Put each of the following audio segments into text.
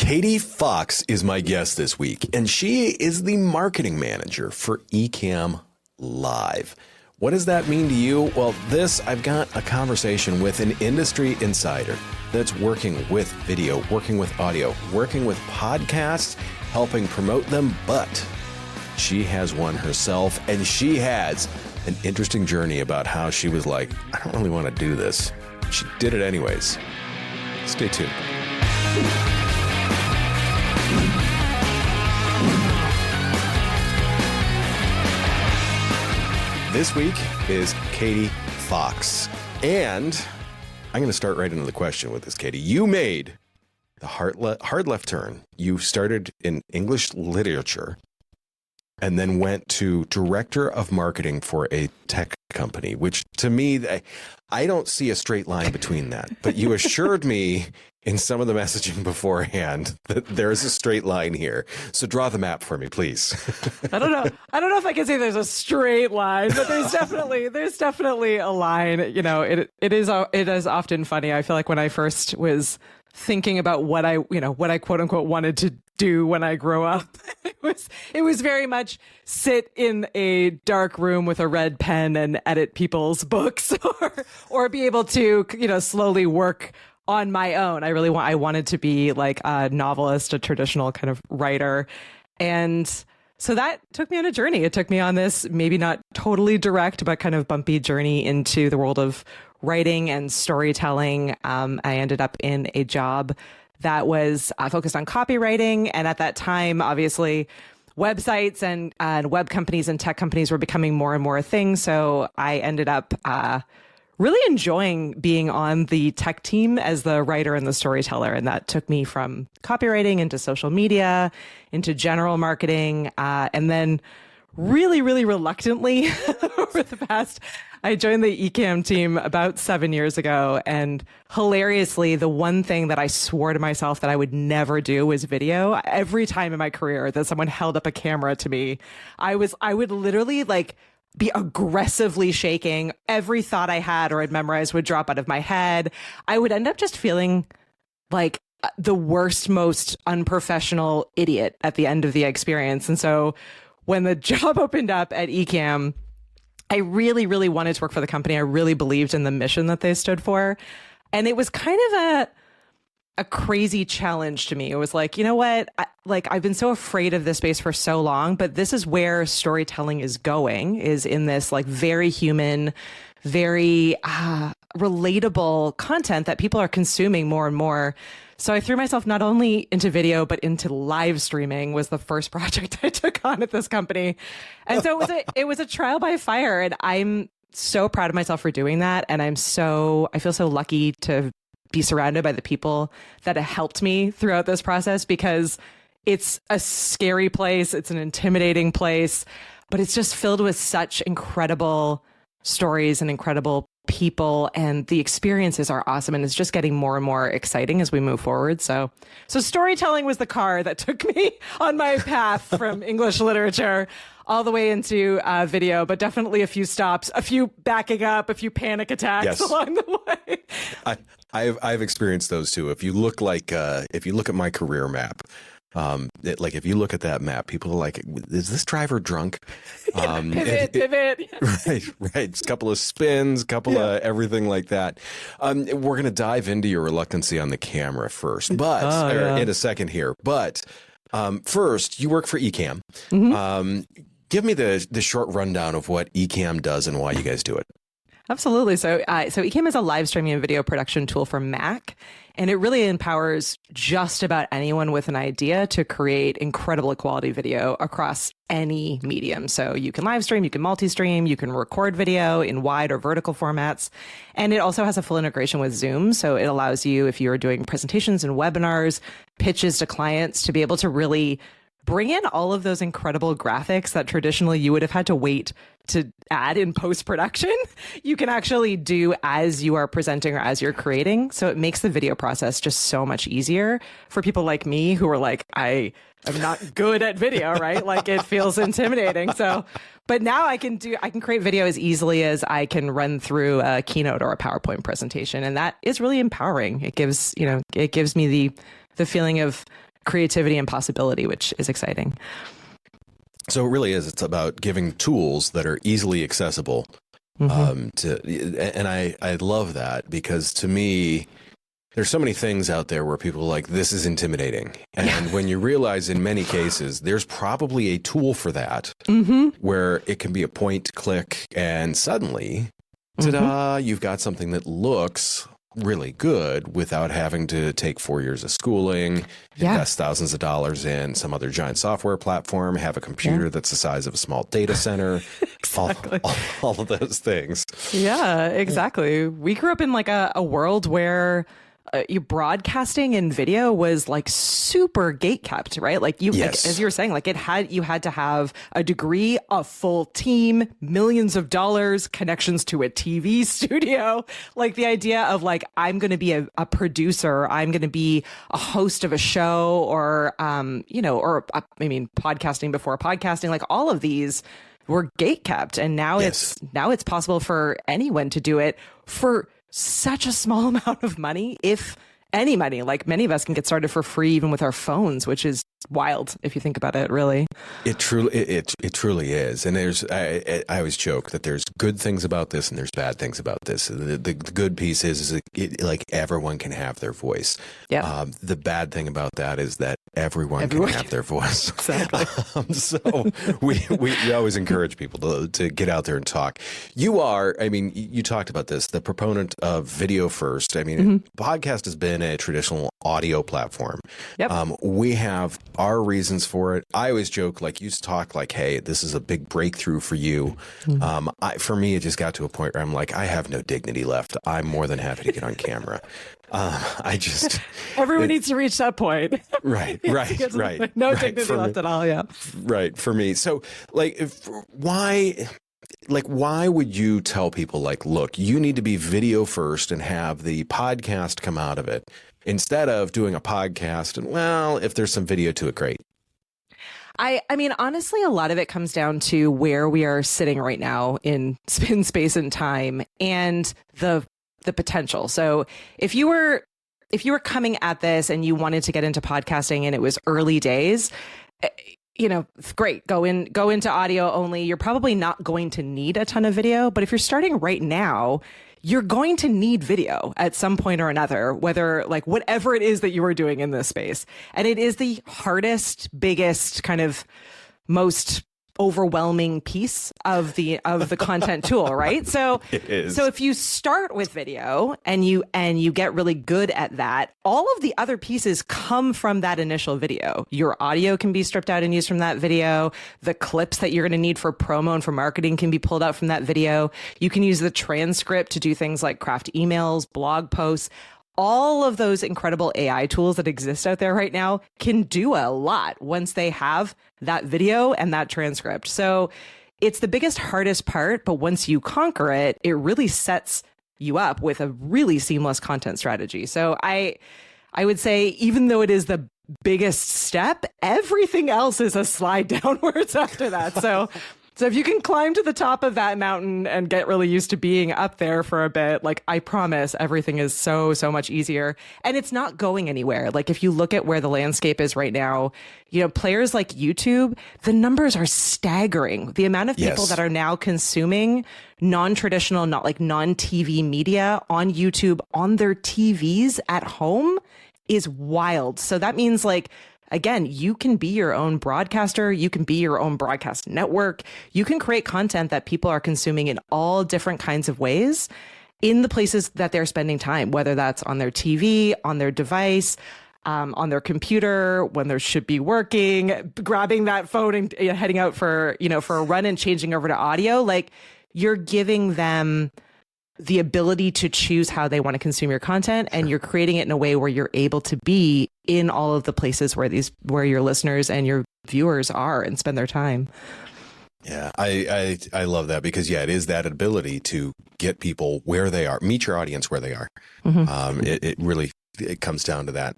Katie Fawkes is my guest this week, and she is the marketing manager for Ecamm Live. What does that mean to you? Well, I've got a conversation with an industry insider that's working with video, working with audio, working with podcasts, helping promote them, but she has one herself, and she has an interesting journey about how she was like, I don't really want to do this. She did it anyways. Stay tuned. This week is Katie Fawkes, and I'm going to start right into the question with this, Katie. You made the hard left turn. You started in English literature and then went to director of marketing for a tech company, which to me, I don't see a straight line between that. But you assured me in some of the messaging beforehand that there is a straight line here. So draw the map for me, please. I don't know if I can say there's a straight line, but there's definitely a line. You know, it is often funny. I feel like when I first was thinking about what I quote unquote wanted to do when I grow up, it was very much sit in a dark room with a red pen and edit people's books or be able to, slowly work on my own. I wanted to be like a novelist, a traditional kind of writer. And so that took me on a journey. It took me on this maybe not totally direct, but kind of bumpy journey into the world of writing and storytelling. I ended up in a job that was focused on copywriting. And at that time, obviously, websites and web companies and tech companies were becoming more and more a thing. So I ended up really enjoying being on the tech team as the writer and the storyteller. And that took me from copywriting into social media, into general marketing, and then really, really reluctantly over the past, I joined the Ecamm team about 7 years ago. And hilariously, the one thing that I swore to myself that I would never do was video. Every time in my career that someone held up a camera to me, I would literally be aggressively shaking. Every thought I had or had memorized would drop out of my head. I would end up just feeling like the worst, most unprofessional idiot at the end of the experience. And so when the job opened up at Ecamm, I really, really wanted to work for the company. I really believed in the mission that they stood for. And it was kind of a crazy challenge to me. It was like, you know what? I've been so afraid of this space for so long, but this is where storytelling is going, is in this very human, very relatable content that people are consuming more and more. So I threw myself not only into video, but into live streaming was the first project I took on at this company. And so it was a trial by fire. And I'm so proud of myself for doing that. And I feel so lucky to be surrounded by the people that have helped me throughout this process, because it's a scary place. It's an intimidating place, but it's just filled with such incredible stories and incredible people, and the experiences are awesome. And it's just getting more and more exciting as we move forward. So storytelling was the car that took me on my path from English literature all the way into video, but definitely a few stops, a few backing up, a few panic attacks along the way. I've experienced those too. If you look at my career map, if you look at that map, people are like, is this driver drunk? Pivot. Right. Just a couple of spins, of everything like that. We're going to dive into your reluctancy on the camera first, but in a second here. But first, you work for Ecamm. Mm-hmm. Give me the short rundown of what Ecamm does and why you guys do it. Absolutely. So Ecamm is a live streaming and video production tool for Mac, and it really empowers just about anyone with an idea to create incredible quality video across any medium. So you can live stream, you can multi-stream, you can record video in wide or vertical formats. And it also has a full integration with Zoom. So it allows you, if you're doing presentations and webinars, pitches to clients, to be able to really bring in all of those incredible graphics that traditionally you would have had to wait to add in post-production. You can actually do as you are presenting or as you're creating. So it makes the video process just so much easier for people like me who are like, I am not good at video, right? Like it feels intimidating. But now I can create video as easily as I can run through a keynote or a PowerPoint presentation. And that is really empowering. It gives me the feeling of creativity and possibility, which is exciting. So it really is. It's about giving tools that are easily accessible. And I love that, because to me, there's so many things out there where people are like, this is intimidating. And when you realize in many cases, there's probably a tool for that where it can be a point click and suddenly, ta-da, you've got something that looks really good without having to take 4 years of schooling, invest thousands of dollars in some other giant software platform, have a computer that's the size of a small data center, Exactly. all of those things. Yeah, exactly. We grew up in like a world where you broadcasting and video was like super gate kept, right? Like you, like, as you were saying, like you had to have a degree, a full team, millions of dollars, connections to a TV studio. Like the idea of like, I'm going to be a producer, I'm going to be a host of a show, or, podcasting before podcasting, like all of these were gate kept. And now it's possible for anyone to do it for such a small amount of money, if any money. Like many of us can get started for free even with our phones, which is wild if you think about it, really. It truly is. And I always joke that there's good things about this and there's bad things about this. The good piece is like everyone can have their voice. Yeah. The bad thing about that is that everyone can have their voice. Exactly. So we always encourage people to get out there and talk. You are, I mean, you talked about this, the proponent of video first. I mean, podcast has been a traditional audio platform. Yep. We have our reasons for it. I always joke, like, you talk like, hey, this is a big breakthrough for you. For me, it just got to a point where I'm like, I have no dignity left. I'm more than happy to get on camera. Everyone needs to reach that point. Right. No dignity left at all. Yeah. Right. For me. So why would you tell people, like, look, you need to be video first and have the podcast come out of it instead of doing a podcast and, well, if there's some video to it, great. I mean, honestly, a lot of it comes down to where we are sitting right now in space and time, and the potential. So if you were coming at this and you wanted to get into podcasting and it was early days, great, go into audio only. You're probably not going to need a ton of video, but if you're starting right now, you're going to need video at some point or another, whatever it is that you are doing in this space. And it is the hardest, biggest, kind of most overwhelming piece of the content tool, right? So it is. So if you start with video and you get really good at that, all of the other pieces come from that initial video. Your audio can be stripped out and used from that video. The clips that you're going to need for promo and for marketing can be pulled out from that video. You can use the transcript to do things like craft emails, blog posts. All of those incredible AI tools that exist out there right now can do a lot once they have that video and that transcript. So it's the biggest, hardest part, but once you conquer it, it really sets you up with a really seamless content strategy. So I would say, even though it is the biggest step, everything else is a slide downwards after that. So if you can climb to the top of that mountain and get really used to being up there for a bit, like, I promise everything is so much easier, and it's not going anywhere. Like, if you look at where the landscape is right now, players like YouTube, the numbers are staggering. The amount of people that are now consuming non-traditional, non-TV media on YouTube on their TVs at home is wild. So that means, like, again, you can be your own broadcaster. You can be your own broadcast network. You can create content that people are consuming in all different kinds of ways in the places that they're spending time, whether that's on their TV, on their device, on their computer, when they should be working, grabbing that phone and heading out for a run and changing over to audio. Like, you're giving them the ability to choose how they want to consume your content, and you're creating it in a way where you're able to be in all of the places where your listeners and your viewers are and spend their time. Yeah, I love that, because it is that ability to get people where they are, meet your audience where they are. It really comes down to that.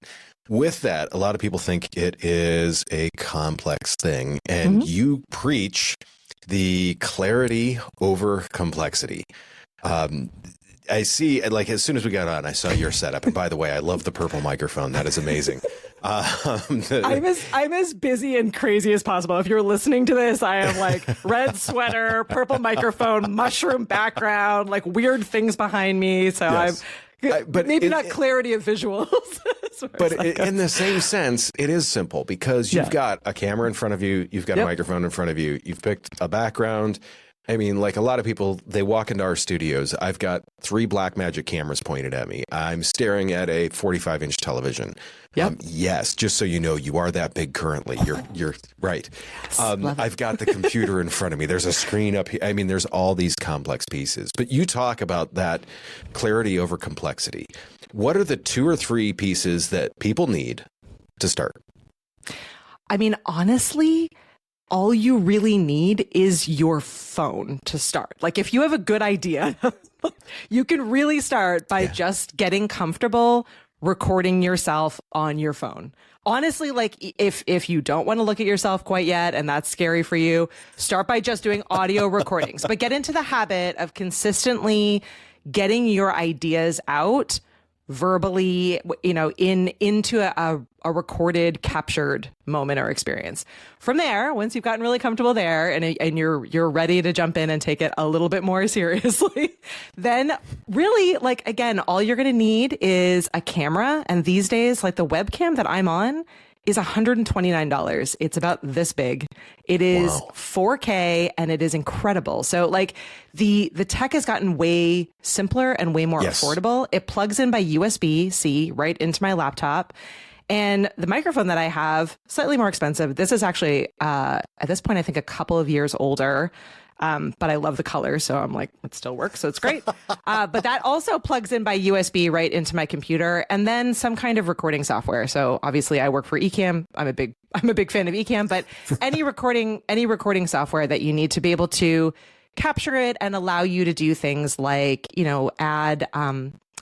With that, a lot of people think it is a complex thing, and you preach the clarity over complexity. I see, like, as soon as we got on, I saw your setup. And by the way, I love the purple microphone. That is amazing. I'm as busy and crazy as possible. If you're listening to this, I am like red sweater, purple microphone, mushroom background, like weird things behind me. So Yes. but maybe not clarity of visuals. But in the same sense, it is simple because you've got a camera in front of you, you've got a microphone in front of you, you've picked a background. I mean, like a lot of people, they walk into our studios. I've got 3 Blackmagic cameras pointed at me. I'm staring at a 45-inch television. Yes, just so you know, you are that big currently. You're right. I've got the computer in front of me. There's a screen up here. I mean, there's all these complex pieces. But you talk about that clarity over complexity. What are the 2 or 3 pieces that people need to start? I mean, honestly, all you really need is your phone to start. Like if you have a good idea, you can really start by just getting comfortable recording yourself on your phone. Honestly, like if you don't want to look at yourself quite yet and that's scary for you, start by just doing audio recordings, but get into the habit of consistently getting your ideas out verbally, you know, into a recorded, captured moment or experience. From there, once you've gotten really comfortable there and you're ready to jump in and take it a little bit more seriously, then really, like, again, all you're going to need is a camera. And these days, like the webcam that I'm on is $129. It's about this big. It is 4K and it is incredible. So like the tech has gotten way simpler and way more affordable. It plugs in by USB-C right into my laptop. And the microphone that I have, slightly more expensive. This is actually, at this point, I think a couple of years older. But I love the color, so I'm like, it still works, so it's great. But that also plugs in by USB right into my computer, and then some kind of recording software. So obviously, I work for Ecamm. I'm a big fan of Ecamm. But any recording software that you need to be able to capture it and allow you to do things like, you know, add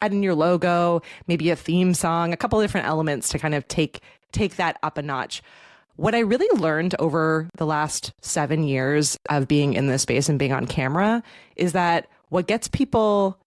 in your logo, maybe a theme song, a couple of different elements to kind of take that up a notch. What I really learned over the last 7 years of being in this space and being on camera is that what gets people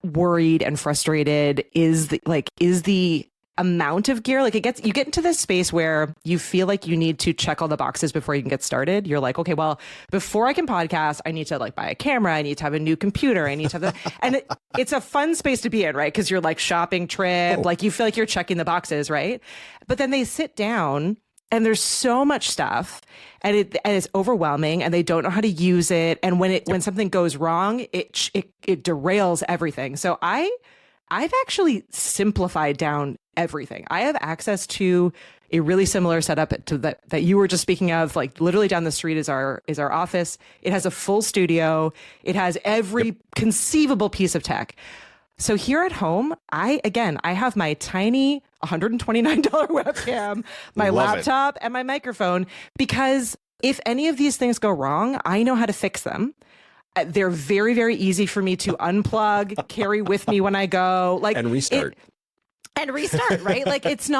worried and frustrated is the amount of gear. Like you get into this space where you feel like you need to check all the boxes before you can get started. You're like, okay, well, before I can podcast, I need to like buy a camera. I need to have a new computer. I need to have and it's a fun space to be in, right? Because you're like shopping trip, like you feel like you're checking the boxes, right? But then they sit down and there's so much stuff and it's overwhelming and they don't know how to use it. And when something goes wrong, it derails everything. So I've actually simplified down everything. I have access to a really similar setup to that you were just speaking of. Like literally down the street is our office. It has a full studio. It has every conceivable piece of tech. So here at home, I have my tiny $129 webcam, my laptop, and my microphone, because if any of these things go wrong, I know how to fix them. They're very, very easy for me to unplug, carry with me when I go, like and restart. Right? Like it's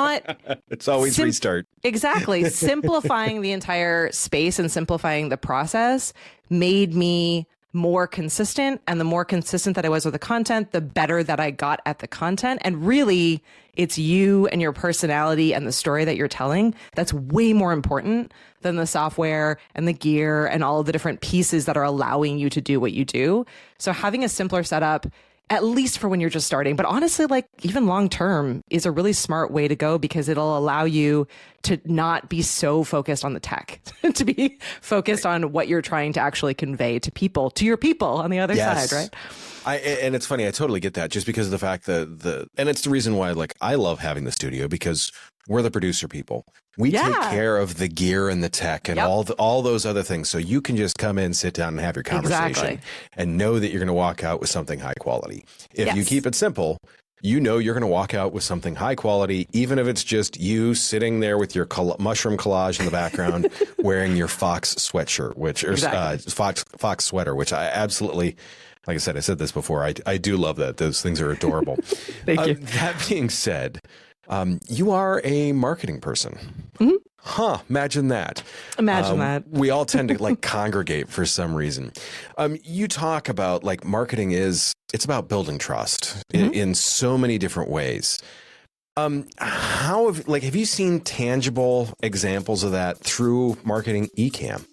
always restart. Exactly. Simplifying the entire space and simplifying the process made me more consistent, and the more consistent that I was with the content, the better that I got at the content. And really, it's you and your personality and the story that you're telling that's way more important than the software and the gear and all of the different pieces that are allowing you to do what you do. So having a simpler setup, at least for when you're just starting, but honestly, like even long term, is a really smart way to go, because it'll allow you to not be so focused on the tech, to be focused on what you're trying to actually convey to your people on the other side, right? And it's funny, I totally get that, just because of the fact that and it's the reason why, like, I love having the studio, because we're the producer people. We take care of the gear and the tech and all those other things. So you can just come in, sit down and have your conversation and know that you're going to walk out with something high quality. If you keep it simple, you know you're going to walk out with something high quality, even if it's just you sitting there with your mushroom collage in the background, wearing your Fawkes sweatshirt, Fawkes sweater, which I absolutely, like I said this before, I do love that. Those things are adorable. Thank you. That being said, you are a marketing person. Mm-hmm. Imagine that. We all tend to like congregate for some reason. You talk about like marketing it's about building trust in so many different ways. Have you seen tangible examples of that through marketing Ecamm?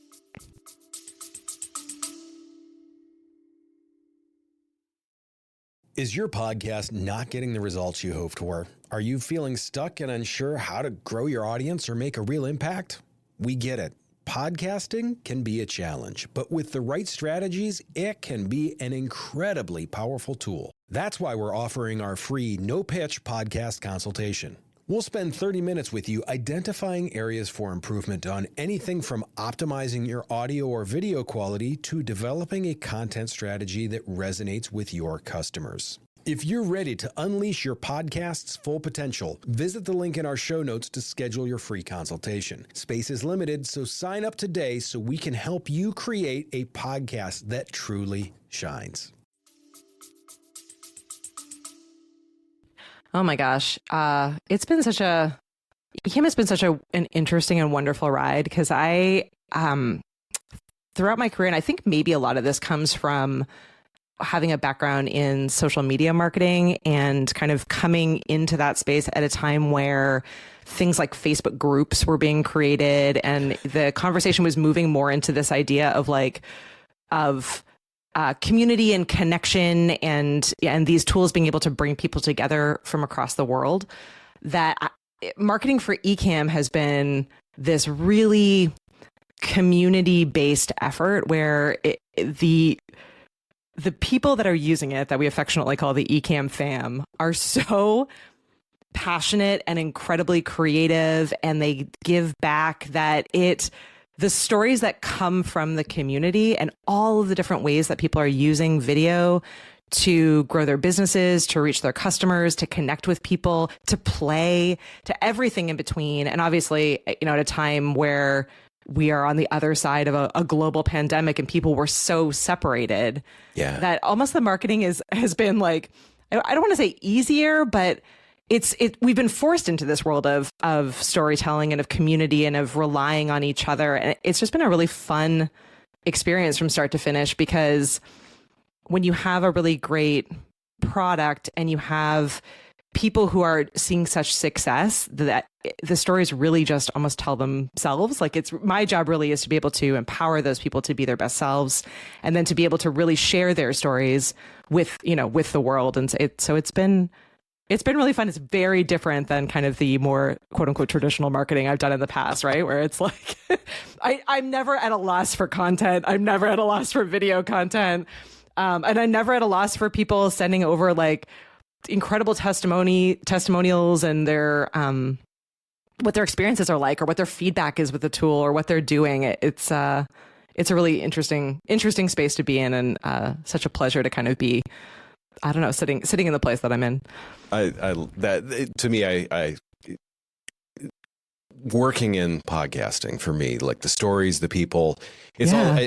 Is your podcast not getting the results you hoped for? Are you feeling stuck and unsure how to grow your audience or make a real impact? We get it. Podcasting can be a challenge, but with the right strategies, it can be an incredibly powerful tool. That's why we're offering our free no-pitch podcast consultation. We'll spend 30 minutes with you identifying areas for improvement on anything from optimizing your audio or video quality to developing a content strategy that resonates with your customers. If you're ready to unleash your podcast's full potential, visit the link in our show notes to schedule your free consultation. Space is limited, so sign up today so we can help you create a podcast that truly shines. Oh my gosh. Ecamm has been such an interesting and wonderful ride because I, throughout my career, and I think maybe a lot of this comes from having a background in social media marketing and kind of coming into that space at a time where things like Facebook groups were being created and the conversation was moving more into this idea of community and connection and these tools being able to bring people together from across the world. Marketing for Ecamm has been this really community-based effort where the people that are using it, that we affectionately call the Ecamm fam, are so passionate and incredibly creative, and they give back that the stories that come from the community and all of the different ways that people are using video to grow their businesses, to reach their customers, to connect with people, to play, to everything in between. And obviously, at a time where we are on the other side of a global pandemic and people were so separated, that almost the marketing has been like, I don't want to say easier, but we've been forced into this world of storytelling and of community and of relying on each other. And it's just been a really fun experience from start to finish, because when you have a really great product and you have people who are seeing such success, that the stories really just almost tell themselves. Like, my job really is to be able to empower those people to be their best selves, and then to be able to really share their stories with the world. And so it's been really fun. It's very different than kind of the more quote unquote traditional marketing I've done in the past, right? Where it's like, I'm never at a loss for content. I'm never at a loss for video content. And I'm never at a loss for people sending over like incredible testimonials and their what their experiences are like, or what their feedback is with the tool, or what they're doing. It's a really interesting space to be in, and such a pleasure to kind of be, I don't know, sitting in the place that I'm in. Working in podcasting, for me, like the stories, the people, it's all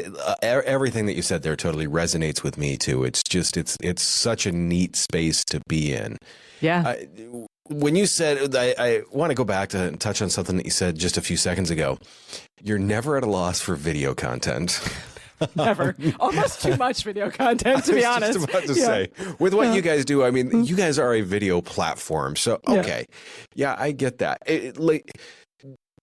everything that you said there totally resonates with me too. It's just it's such a neat space to be in. Yeah. When you said, I want to go back to touch on something that you said just a few seconds ago. You're never at a loss for video content. Never. Almost too much video content, to be honest. I was just about to say, with what you guys do, I mean, you guys are a video platform. So, okay. Yeah, I get that.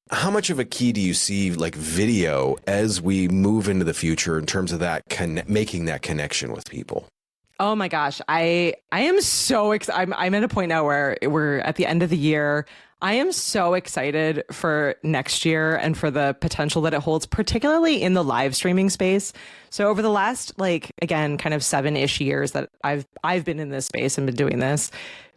How much of a key do you see like video as we move into the future in terms of that making that connection with people? Oh my gosh. I am so excited. I'm at a point now where we're at the end of the year. I am so excited for next year and for the potential that it holds, particularly in the live streaming space. So over the last, again, kind of 7-ish years that I've been in this space and been doing this,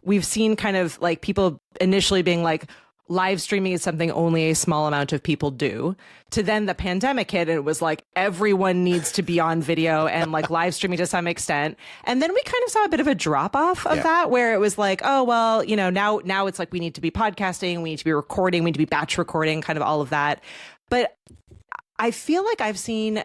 we've seen kind of like people initially being like, live streaming is something only a small amount of people do, to then the pandemic hit and it was like everyone needs to be on video and like live streaming to some extent. And then we kind of saw a bit of a drop off of that, where it was like, oh, well, now it's like we need to be podcasting, we need to be recording, we need to be batch recording, kind of all of that. But I feel like I've seen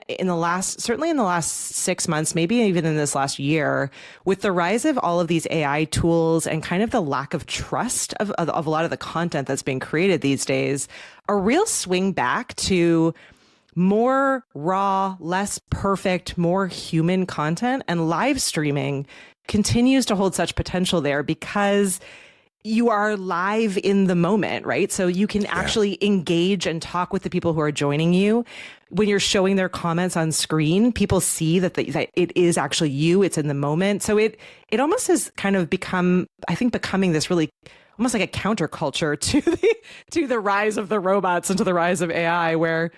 certainly in the last 6 months, maybe even in this last year, with the rise of all of these AI tools and kind of the lack of trust of a lot of the content that's being created these days, a real swing back to more raw, less perfect, more human content. And live streaming continues to hold such potential there, because you are live in the moment, right? So you can actually engage and talk with the people who are joining you. When you're showing their comments on screen, people see that it is actually you. It's in the moment. So it almost has kind of becoming this really almost like a counterculture to the rise of the robots and to the rise of AI, where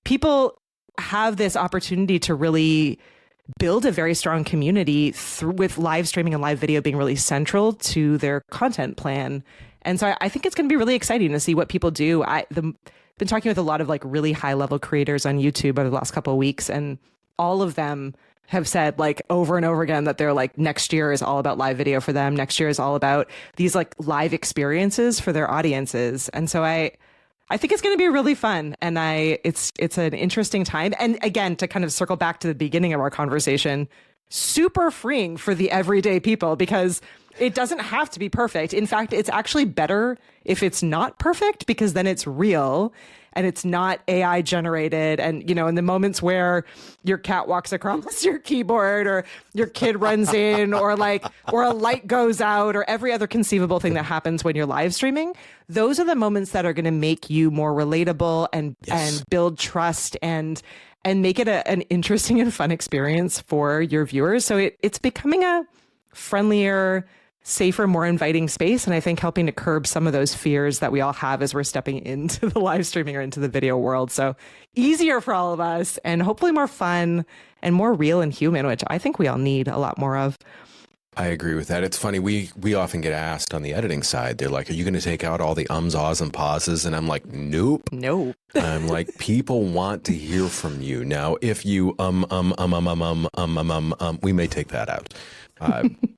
people have this opportunity to really build a very strong community with live streaming and live video being really central to their content plan. And so I think it's going to be really exciting to see what people do. Been talking with a lot of like really high level creators on YouTube over the last couple of weeks, and all of them have said like over and over again that they're like, next year is all about live video for them. Next year is all about these like live experiences for their audiences. And so I think it's going to be really fun, and it's an interesting time. And again, to kind of circle back to the beginning of our conversation, super freeing for the everyday people, because it doesn't have to be perfect. In fact, it's actually better if it's not perfect, because then it's real and it's not AI generated. And, in the moments where your cat walks across your keyboard, or your kid runs in, or a light goes out, or every other conceivable thing that happens when you're live streaming, those are the moments that are going to make you more relatable and build trust and make it an interesting and fun experience for your viewers. So it's becoming a friendlier, safer, more inviting space. And I think helping to curb some of those fears that we all have as we're stepping into the live streaming or into the video world. So easier for all of us, and hopefully more fun and more real and human, which I think we all need a lot more of. I agree with that. It's funny. We often get asked on the editing side, they're like, are you going to take out all the ums, ahs, and pauses? And I'm like, nope. I'm like, people want to hear from you. Now, if you we may take that out.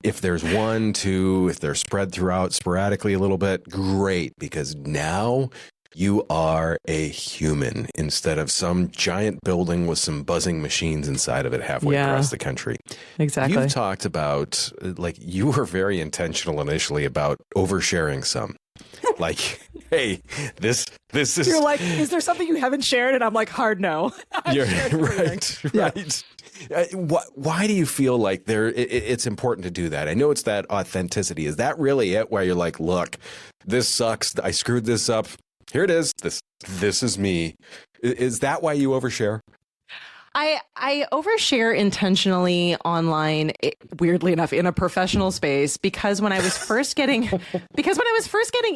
If there's one, two, if they're spread throughout sporadically a little bit, great, because now you are a human instead of some giant building with some buzzing machines inside of it halfway across the country. Exactly. You've talked about, like, you were very intentional initially about oversharing some. Like, hey, this is... You're like, is there something you haven't shared? And I'm like, hard no. You're right. Why do you feel like it's important to do that? I know it's that authenticity. Is that really it, where you're like, look, this sucks. I screwed this up. Here it is. This is me. Is that why you overshare? I overshare intentionally online, weirdly enough, in a professional space, because when I was first getting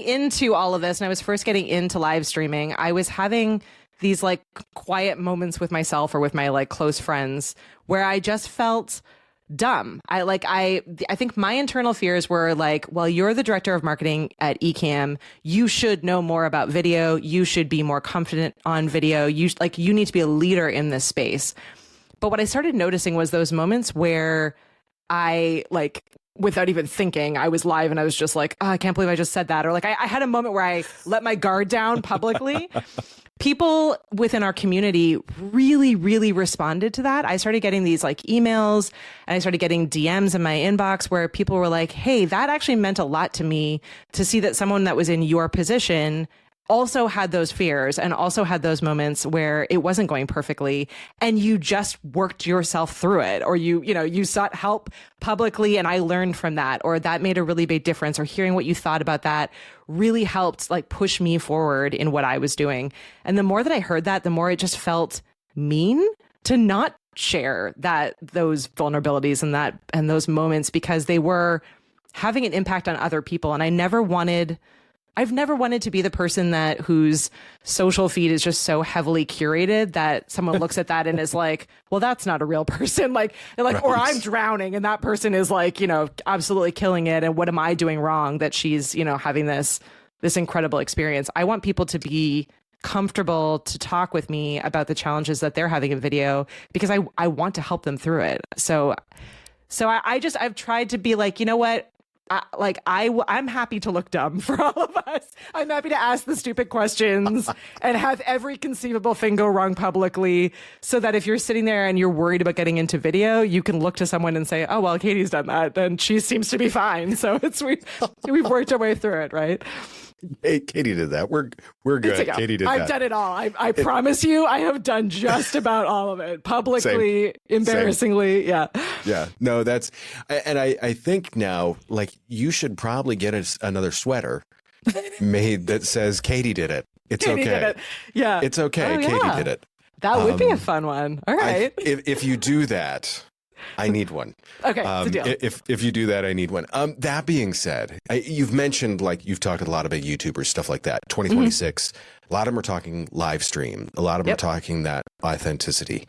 into all of this, and I was first getting into live streaming, I was having these like quiet moments with myself or with my like close friends where I just felt dumb. I think my internal fears were like, well, you're the director of marketing at Ecamm. You should know more about video. You should be more confident on video. You need to be a leader in this space. But what I started noticing was those moments where I, like, without even thinking, I was live and I was just like, oh, I can't believe I just said that. Or like, I had a moment where I let my guard down publicly. People within our community really, really responded to that. I started getting these like emails, and I started getting DMs in my inbox where people were like, hey, that actually meant a lot to me to see that someone that was in your position also had those fears and also had those moments where it wasn't going perfectly, and you just worked yourself through it, or you sought help publicly, and I learned from that, or that made a really big difference, or hearing what you thought about that really helped like push me forward in what I was doing. And the more that I heard that, the more it just felt mean to not share those vulnerabilities and those moments, because they were having an impact on other people. And I've never wanted to be the person whose social feed is just so heavily curated that someone looks at that and is like, well, that's not a real person. Like, right. Or I'm drowning and that person is like, absolutely killing it. And what am I doing wrong that she's, having this incredible experience? I want people to be comfortable to talk with me about the challenges that they're having in video, because I want to help them through it. So I've tried to be like, you know what? I'm happy to look dumb for all of us. I'm happy to ask the stupid questions and have every conceivable thing go wrong publicly, so that if you're sitting there and you're worried about getting into video, you can look to someone and say, oh, well, Katie's done that and she seems to be fine. So we've worked our way through it, right? Hey, Katie did that. We're good. Katie did that. I've done it all. I promise you, I have done just about all of it publicly, Same. embarrassingly. Same. Yeah. No, and I think now, like, you should probably get another sweater made that says Katie did it. It's Katie okay. did it. Yeah. It's okay. Oh, yeah. Katie did it. That would be a fun one. All right. If you do that, I need one. Okay, it's a deal. If you do that, I need one. That being said, you've mentioned, like, you've talked a lot about YouTubers, stuff like that. 2026, a lot of them are talking live stream. A lot of them are talking that authenticity.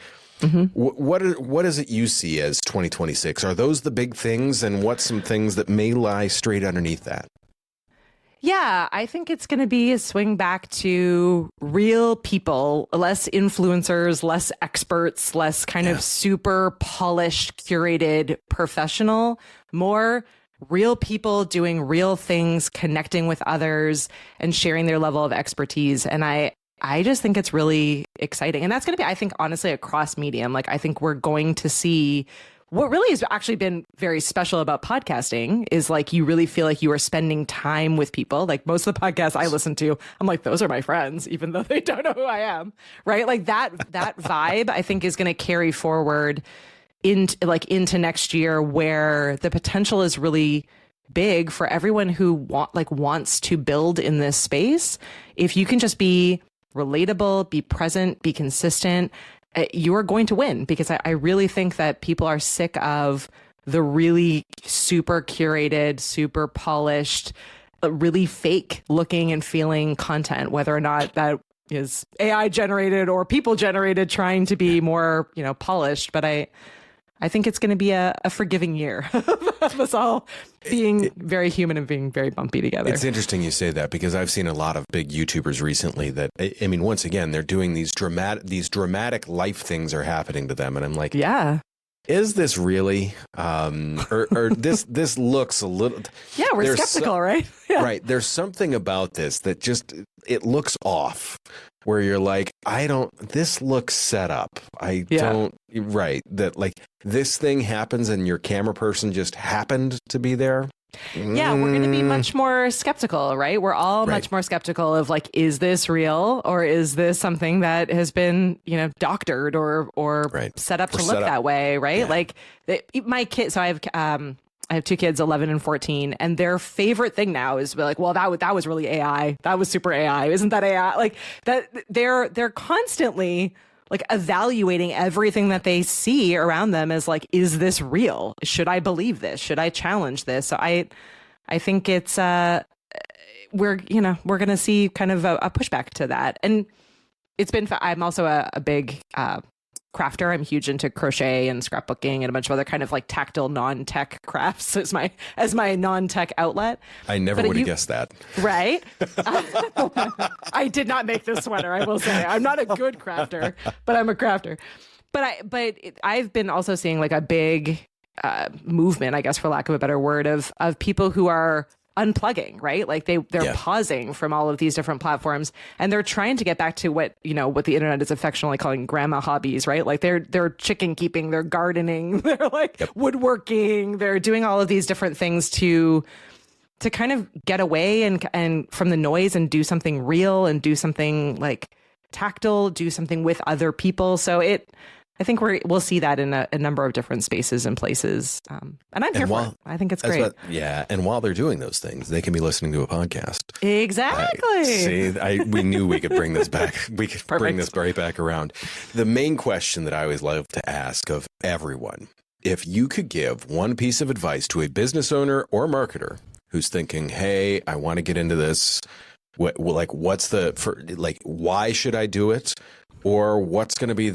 What is it you see as 2026? Are those the big things, and what's some things that may lie straight underneath that? Yeah, I think it's going to be a swing back to real people, less influencers, less experts, less kind of super polished, curated professional, more real people doing real things, connecting with others and sharing their level of expertise. And I just think it's really exciting. And that's going to be, I think, honestly, across medium. Like, I think we're going to see what really has actually been very special about podcasting is, like, you really feel like you are spending time with people. Like, most of the podcasts I listen to, I'm like, those are my friends, even though they don't know who I am, right? Like, that vibe, I think, is going to carry forward into next year, where the potential is really big for everyone who wants to build in this space. If you can just be relatable, be present, be consistent, you are going to win, because I really think that people are sick of the really super curated, super polished, really fake looking and feeling content, whether or not that is AI generated or people generated trying to be more, polished. But I think it's going to be a forgiving year of us all being very human and being very bumpy together. It's interesting you say that, because I've seen a lot of big YouTubers recently that, I mean, once again, they're doing these dramatic life things are happening to them. And I'm like, yeah, is this really, or this looks a little, yeah, we're skeptical, right? Yeah. Right. There's something about this that just, it looks off, where you're like, this looks set up. That, like, this thing happens and your camera person just happened to be there. Yeah, we're going to be much more skeptical, right? We're all much more skeptical of, like, is this real, or is this something that has been, doctored or set up to look that way, right? Yeah. Like, my kids, so I have two kids, 11 and 14, and their favorite thing now is like, well, that was really AI. That was super AI. Isn't that AI? Like, that they're constantly, like, evaluating everything that they see around them as, like, is this real? Should I believe this? Should I challenge this? So I think it's we're going to see kind of a pushback to that. And it's been I'm also a big crafter. I'm huge into crochet and scrapbooking and a bunch of other kind of, like, tactile non-tech crafts as my non-tech outlet. I never would have guessed that. Right? I did not make this sweater, I will say. I'm not a good crafter, but I'm a crafter. But I've been also seeing, like, a big movement, I guess, for lack of a better word, of people who are unplugging, right? Like, they're pausing from all of these different platforms, and they're trying to get back to what the internet is affectionately calling grandma hobbies, right? Like, they're chicken keeping, they're gardening, they're like woodworking, they're doing all of these different things to kind of get away and from the noise and do something real and do something, like, tactile, do something with other people. So I think we'll see that in a number of different spaces and places. And I'm here for it. I think it's great. And while they're doing those things, they can be listening to a podcast. Exactly. We knew we could bring this back. We could bring this right back around. The main question that I always love to ask of everyone, if you could give one piece of advice to a business owner or marketer who's thinking, hey, I want to get into this, why should I do it? Or what's going to be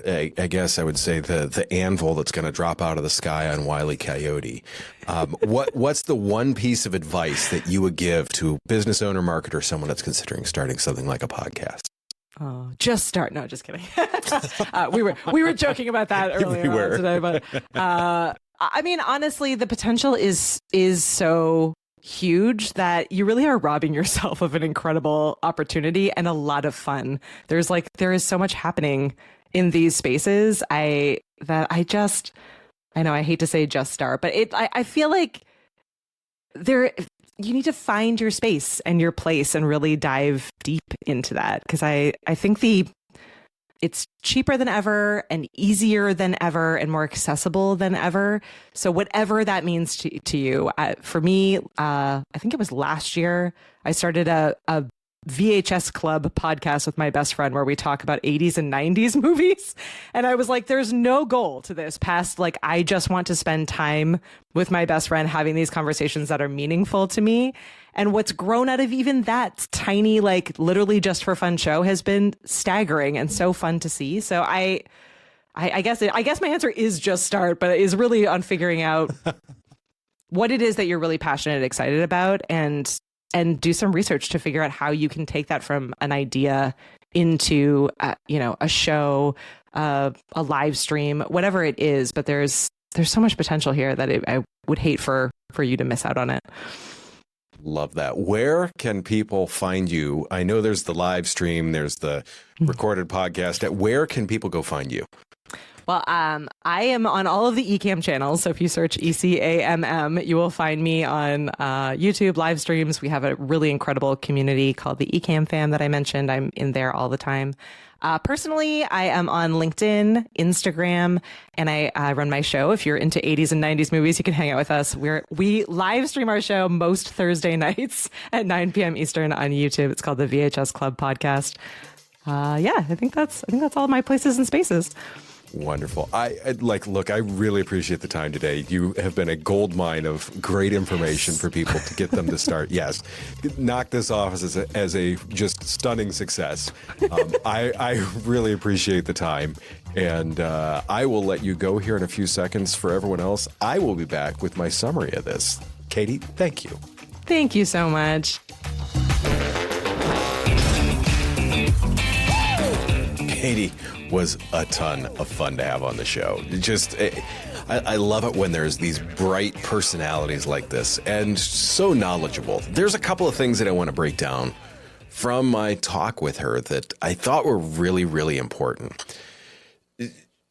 I guess I would say the anvil that's going to drop out of the sky on Wile E. Coyote? What's the one piece of advice that you would give to a business owner, marketer, someone that's considering starting something like a podcast? Oh, just start. No, just kidding. We were joking about that earlier today, but I mean, honestly, the potential is so huge that you really are robbing yourself of an incredible opportunity and a lot of fun. There is so much happening in these spaces. I know I hate to say just start, but I feel like you need to find your space and your place and really dive deep into that. Because I think it's cheaper than ever and easier than ever and more accessible than ever. So whatever that means to you, for me, I think it was last year, I started a VHS Club podcast with my best friend where we talk about 80s and 90s movies. And I was like, there's no goal to this past, like, I just want to spend time with my best friend having these conversations that are meaningful to me. And what's grown out of even that tiny, like literally just for fun show has been staggering and so fun to see. So I guess my answer is just start, but it is really on figuring out what it is that you're really passionate and excited about, and do some research to figure out how you can take that from an idea into, a show, a live stream, whatever it is. But there's so much potential here that I would hate for you to miss out on it. Love that. Where can people find you? I know there's the live stream, there's the recorded podcast. Where can people go find you? Well, I am on all of the Ecamm channels. So if you search ECAMM, you will find me on YouTube live streams. We have a really incredible community called the Ecamm fam that I mentioned. I'm in there all the time. Personally, I am on LinkedIn, Instagram, and I run my show. If you're into 80s and 90s movies, you can hang out with us. We live stream our show most Thursday nights at 9 p.m. Eastern on YouTube. It's called the VHS Club Podcast. I think that's all my places and spaces. Wonderful. I really appreciate the time today. You have been a gold mine of great information for people to get them to start. Yes. Knock this off as a just stunning success. I really appreciate the time. And I will let you go here in a few seconds. For everyone else, I will be back with my summary of this. Katie, thank you. Thank you so much. Katie was a ton of fun to have on the show. I love it when there's these bright personalities like this and so knowledgeable. There's a couple of things that I want to break down from my talk with her that I thought were really, really important.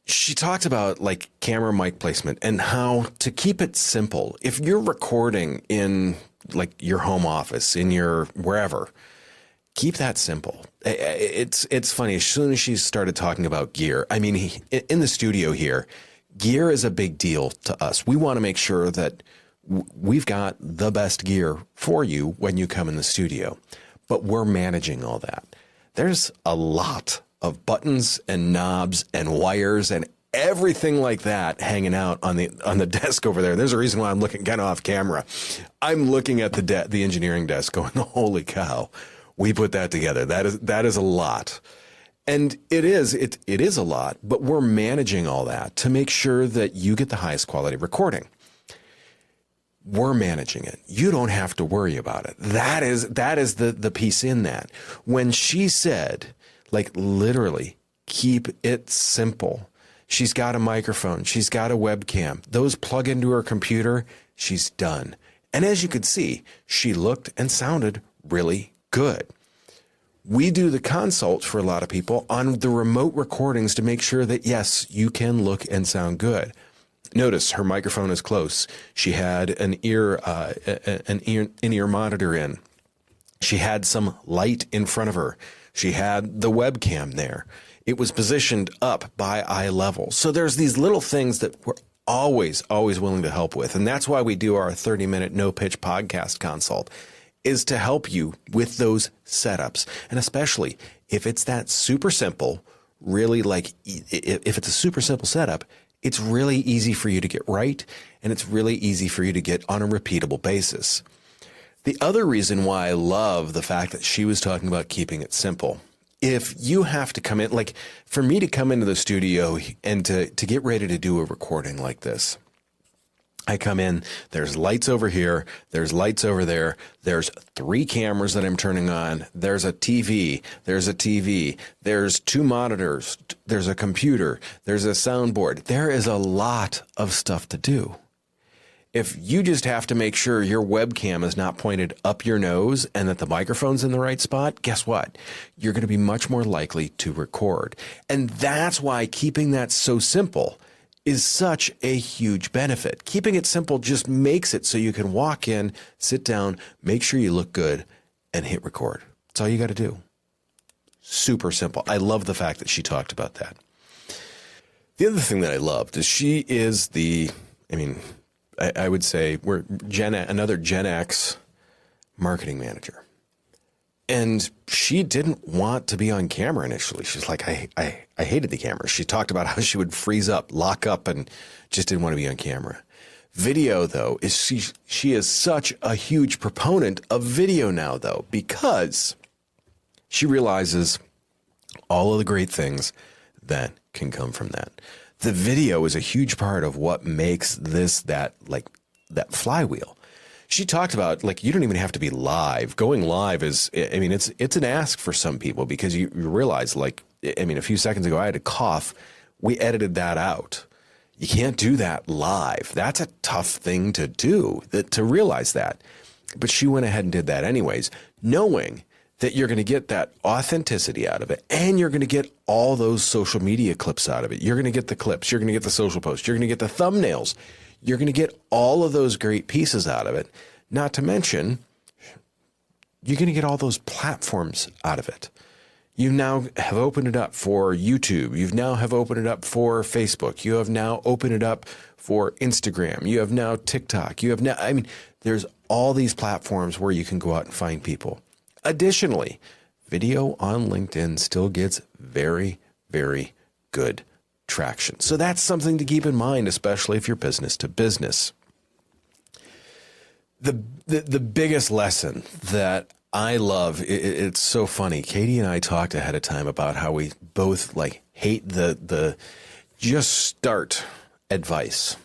She talked about like camera mic placement and how to keep it simple. If you're recording in like your home office, in your wherever, keep that simple. It's funny. As soon as she started talking about gear, I mean, in the studio here, gear is a big deal to us. We want to make sure that we've got the best gear for you when you come in the studio, but we're managing all that. There's a lot of buttons and knobs and wires and everything like that hanging out on the desk over there. There's a reason why I'm looking kind of off camera. I'm looking at the engineering desk going, holy cow. We put that together. That is a lot. And it is a lot, but we're managing all that to make sure that you get the highest quality recording. We're managing it. You don't have to worry about it. That is the piece in that. When she said, like literally, keep it simple. She's got a microphone. She's got a webcam. Those plug into her computer. She's done. And as you could see, she looked and sounded really good. We do the consult for a lot of people on the remote recordings to make sure that, yes, you can look and sound good. Notice her microphone is close. She had an ear monitor in. She had some light in front of her. She had the webcam there. It was positioned up by eye level. So there's these little things that we're always willing to help with. And that's why we do our 30-minute no-pitch podcast consult, is to help you with those setups. And especially if it's that super simple, really like if it's a super simple setup, it's really easy for you to get right. And it's really easy for you to get on a repeatable basis. The other reason why I love the fact that she was talking about keeping it simple, if you have to come in, like for me to come into the studio and to get ready to do a recording like this, I come in, there's lights over here, there's lights over there, there's 3 cameras that I'm turning on, there's a TV, there's 2 monitors, there's a computer, there's a soundboard. There is a lot of stuff to do. If you just have to make sure your webcam is not pointed up your nose and that the microphone's in the right spot, guess what? You're going to be much more likely to record. And that's why keeping that so simple is such a huge benefit. Keeping it simple just makes it so you can walk in, sit down, make sure you look good, and hit record. That's all you got to do. Super simple. I love the fact that she talked about that. The other thing that I loved is she is I would say we're another Gen X marketing manager. And she didn't want to be on camera initially. She's like, I hated the camera. She talked about how she would freeze up, lock up, and just didn't want to be on camera. Video, though, she is such a huge proponent of video now, though, because she realizes all of the great things that can come from that. The video is a huge part of what makes that flywheel. She talked about, you don't even have to be live. Going live is, it's an ask for some people because you realize, a few seconds ago I had a cough. We edited that out. You can't do that live. That's a tough thing to do, to realize that. But she went ahead and did that anyways, knowing that you're going to get that authenticity out of it, and you're going to get all those social media clips out of it. You're going to get the clips. You're going to get the social posts. You're going to get the thumbnails. You're going to get all of those great pieces out of it. Not to mention, you're going to get all those platforms out of it. You now have opened it up for YouTube. You now have opened it up for Facebook. You have now opened it up for Instagram. You have now TikTok. You have now, there's all these platforms where you can go out and find people. Additionally, video on LinkedIn still gets very, very good traction. So that's something to keep in mind, especially if you're business to business. The biggest lesson that I love, it's so funny. Katie and I talked ahead of time about how we both hate the just start advice.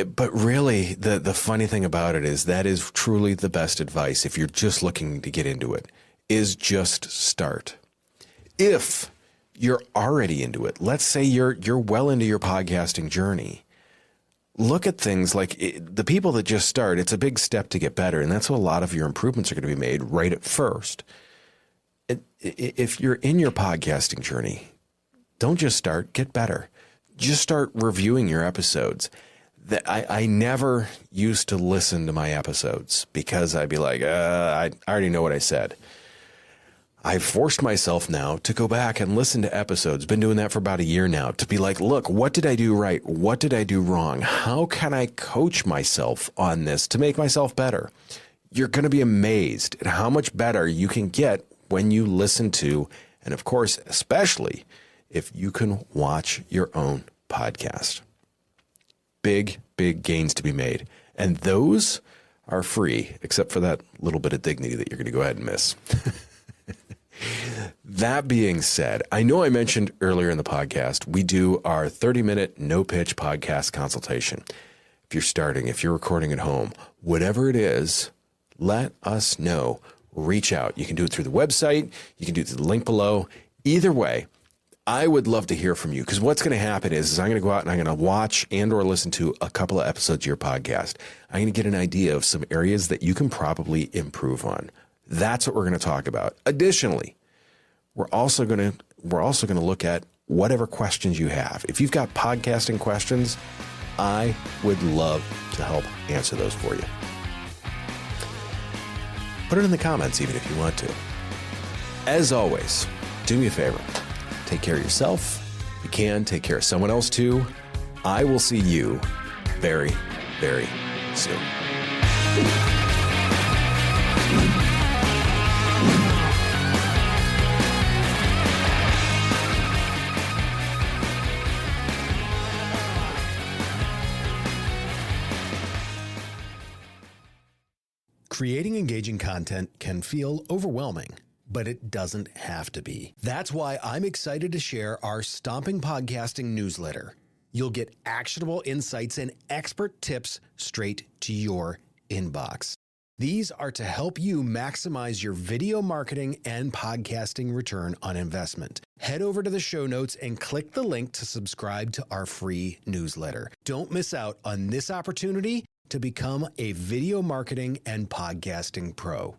But really, the funny thing about it is that is truly the best advice if you're just looking to get into it, is just start. If you're already into it, let's say you're well into your podcasting journey, look at things like the people that just start. It's a big step to get better, and that's what a lot of your improvements are going to be made right at first. If you're in your podcasting journey, don't just start, get better. Just start reviewing your episodes. That I never used to listen to my episodes because I'd be like, I already know what I said. I've forced myself now to go back and listen to episodes. Been doing that for about a year now, to be like, look, what did I do right? What did I do wrong? How can I coach myself on this to make myself better? You're going to be amazed at how much better you can get when you listen to, and of course, especially if you can watch your own podcast. Big, big gains to be made. And those are free, except for that little bit of dignity that you're going to go ahead and miss. That being said, I know I mentioned earlier in the podcast, we do our 30-minute no-pitch podcast consultation. If you're starting, if you're recording at home, whatever it is, let us know. Reach out. You can do it through the website. You can do it through the link below. Either way, I would love to hear from you, because what's going to happen is I'm going to go out and I'm going to watch and or listen to a couple of episodes of your podcast. I'm going to get an idea of some areas that you can probably improve on. That's what we're going to talk about. Additionally, we're also going to look at whatever questions you have. If you've got podcasting questions, I would love to help answer those for you. Put it in the comments even if you want to. As always, do me a favor. Take care of yourself. You can take care of someone else too. I will see you very, very soon. Creating engaging content can feel overwhelming, but it doesn't have to be. That's why I'm excited to share our Stomping Podcasting newsletter. You'll get actionable insights and expert tips straight to your inbox. These are to help you maximize your video marketing and podcasting return on investment. Head over to the show notes and click the link to subscribe to our free newsletter. Don't miss out on this opportunity to become a video marketing and podcasting pro.